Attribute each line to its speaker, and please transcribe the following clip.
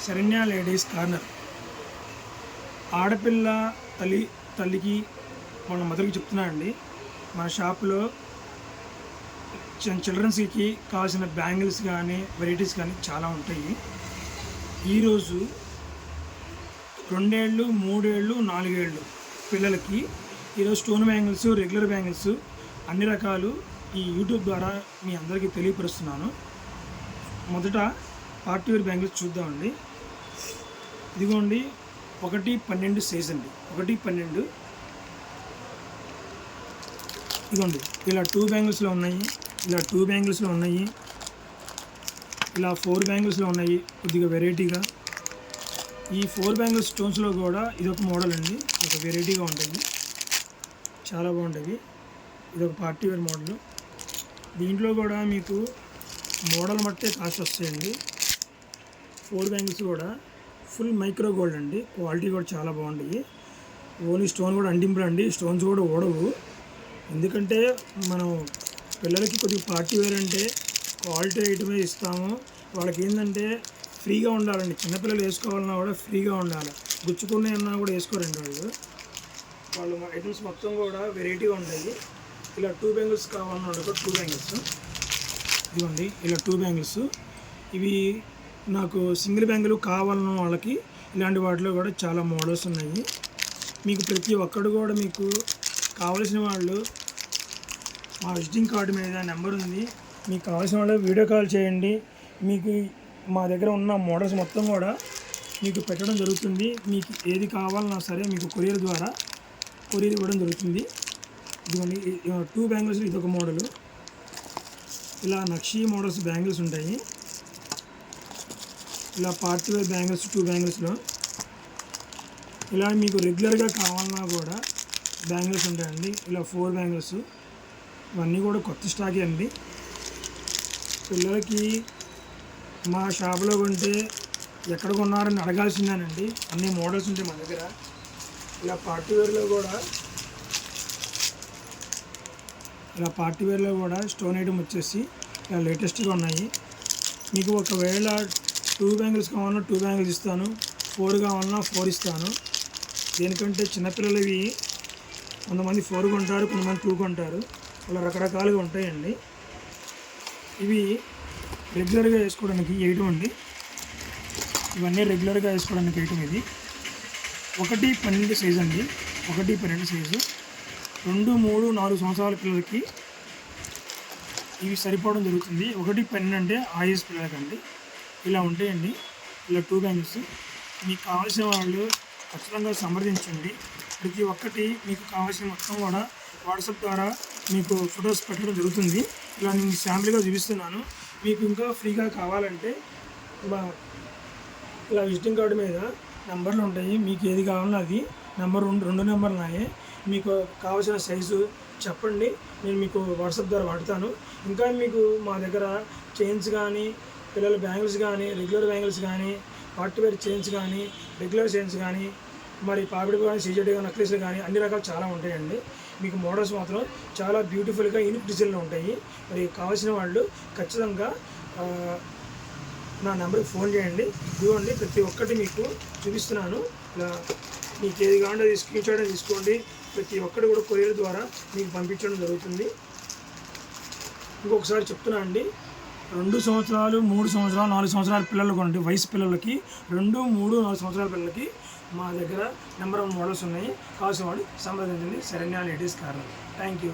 Speaker 1: Saranya ladies corner. ఆడపిల్ల తల్లికి వాళ్ళ మదర్కి చెప్తున్నానండి, మన షాప్లో చిల్డ్రన్స్కి కావాల్సిన బ్యాంగిల్స్ కానీ వెరైటీస్ కానీ చాలా ఉంటాయి. ఈరోజు 2 ఏళ్ళు 3 ఏళ్ళు 4 ఏళ్ళు పిల్లలకి ఈరోజు స్టోన్ బ్యాంగిల్స్, రెగ్యులర్ బ్యాంగిల్స్ అన్ని రకాలు ఈ యూట్యూబ్ ద్వారా మీ అందరికీ తెలియపరుస్తున్నాను. మొదట పార్టీ వేర్ బ్యాంగిల్స్ చూద్దామండి. ఇదిగోండి 1-12 సైజ్ అండి, 1-12. ఇదిగోండి ఇలా 2 బ్యాంగిల్స్లో ఉన్నాయి, ఇలా 2 బ్యాంగిల్స్లో ఉన్నాయి, ఇలా 4 బ్యాంగిల్స్లో ఉన్నాయి. కొద్దిగా వెరైటీగా ఈ 4 బ్యాంగిల్స్ స్టోన్స్లో కూడా ఇదొక మోడల్ అండి, ఒక వెరైటీగా ఉంటుంది, చాలా బాగుంటుంది. ఇదొక పార్టీ వేర్ మోడల్. దీంట్లో కూడా మీకు మోడల్ మట్టే కాస్ట్ వస్తాయండి. 4 బ్యాంగిల్స్ కూడా ఫుల్ మైక్రో గోల్డ్ అండి, క్వాలిటీ కూడా చాలా బాగుంటుంది. ఓన్లీ స్టోన్ కూడా అంటింపులు అండి, స్టోన్స్ కూడా ఓడవు. ఎందుకంటే మనం పిల్లలకి కొద్దిగా పార్టీ వేర్ అంటే క్వాలిటీ ఐటమే ఇస్తాము. వాళ్ళకి ఏంటంటే ఫ్రీగా ఉండాలండి, చిన్నపిల్లలు వేసుకోవాలన్నా కూడా ఫ్రీగా ఉండాలి. గుచ్చుకున్నాయన్నా కూడా వేసుకోరండి వాళ్ళు ఐటమ్స్ మొత్తం కూడా వెరైటీగా ఉంటాయి. ఇలా 2 బ్యాంగిల్స్ కావాలన్నా కూడా 2 బ్యాంగిల్స్ ఇదిగోండి, ఇలా 2 బ్యాంగిల్స్. ఇవి నాకు సింగిల్ బ్యాంగిల్ కావాలన్న వాళ్ళకి ఇలాంటి వాటిలో కూడా చాలా మోడల్స్ ఉన్నాయి. మీకు ప్రతి ఒక్కడు కూడా మీకు కావలసిన వాళ్ళు మా విజిటింగ్ కార్డు మీద నెంబర్ ఉంది, మీకు కావాల్సిన వాళ్ళు వీడియో కాల్ చేయండి. మీకు మా దగ్గర ఉన్న మోడల్స్ మొత్తం కూడా మీకు పెట్టడం జరుగుతుంది. మీకు ఏది కావాలన్నా సరే మీకు కొరియర్ ద్వారా కొరియర్ ఇవ్వడం జరుగుతుంది. ఇదిగోండి 2 బ్యాంగిల్స్, ఇదొక మోడలు. ఇలా నక్షీ మోడల్స్ బ్యాంగిల్స్ ఉంటాయి. ఇలా పార్టీ వేర్ బ్యాంగిల్స్ 2 బ్యాంగిల్స్లో. ఇలా మీకు రెగ్యులర్గా కావాలన్నా కూడా బ్యాంగిల్స్ ఉంటాయండి. ఇలా 4 బ్యాంగిల్స్, ఇవన్నీ కూడా కొత్త స్టాకే అండి. పిల్లలకి మా షాప్లో కొంటే ఎక్కడ కొన్నారని అడగాల్సిందేనండి, అన్ని మోడల్స్ ఉంటాయి మన దగ్గర. ఇలా పార్టీ వేర్లో కూడా స్టోన్ ఐటమ్ వచ్చేసి ఇలా లేటెస్ట్గా ఉన్నాయి. మీకు ఒకవేళ 2 బ్యాంగిల్స్ కావాలన్నా 2 బ్యాంగిల్స్ ఇస్తాను, 4 కావాలన్నా 4 ఇస్తాను. దేనికంటే చిన్నపిల్లలవి కొంతమంది 4 కొంటారు, కొంతమంది 2 కొంటారు, అలా రకరకాలుగా ఉంటాయండి. ఇవి రెగ్యులర్గా వేసుకోవడానికి ఐటమ్ అండి, ఇవన్నీ రెగ్యులర్గా వేసుకోవడానికి ఐటమ్. ఇది 1-12 సైజ్ అండి, 1-12 సైజు. 2, 3, 4 సంవత్సరాల పిల్లలకి ఇవి సరిపోవడం జరుగుతుంది. 1-12 అంటే ఆయుష్ పిల్లలకండి. ఇలా ఉంటాయండి, ఇలా 2 బ్యాంగిల్స్. మీకు కావాల్సిన వాళ్ళు ఖచ్చితంగా సంప్రదించండి. ప్రతి ఒక్కటి మీకు కావాల్సిన మొత్తం కూడా వాట్సాప్ ద్వారా మీకు ఫొటోస్ పెట్టడం జరుగుతుంది. ఇలా నేను శాంపుల్గా చూపిస్తున్నాను. మీకు ఇంకా ఫ్రీగా కావాలంటే ఇలా విజిటింగ్ కార్డు మీద నెంబర్లు ఉంటాయి, మీకు ఏది కావాలన్నా అది రెండు నెంబర్లు ఉన్నాయి. మీకు కావాల్సిన సైజు చెప్పండి, నేను మీకు వాట్సాప్ ద్వారా వాడతాను. ఇంకా మీకు మా దగ్గర చైన్స్ కానీ, పిల్లల బ్యాంగిల్స్ కానీ, రెగ్యులర్ బ్యాంగిల్స్ కానీ, పార్టీ వేర్ చైన్స్ కానీ, రెగ్యులర్ చైన్స్ కానీ, మరి పాపిడి కానీ, సీజెడ్ కానీ, నెక్లెస్లు కానీ అన్ని రకాలు చాలా ఉంటాయండి. మీకు మోడల్స్ మాత్రం చాలా బ్యూటిఫుల్గా యూనిక్ డిజైన్లో ఉంటాయి. మరి కావాల్సిన వాళ్ళు ఖచ్చితంగా నా నెంబర్కి ఫోన్ చేయండి. ఇదిగోండి ప్రతి ఒక్కటి మీకు చూపిస్తున్నాను. ఇలా మీకు ఏది కావాలంటే అది స్క్రీన్ షాట్ తీసుకోండి. ప్రతి ఒక్కటి కూడా కొరియర్ ద్వారా మీకు పంపించడం జరుగుతుంది. ఇంకొకసారి చెప్తున్నా అండి, 2 సంవత్సరాలు 3 సంవత్సరాలు 4 సంవత్సరాల పిల్లలకు అంటే వయసు పిల్లలకి 2, 3, 4 సంవత్సరాల పిల్లలకి మా దగ్గర నెంబర్ 1 మోడల్స్ ఉన్నాయి. కావాల్సిన వాడు సంప్రదించండి. Saranya ladies corner. Thank you.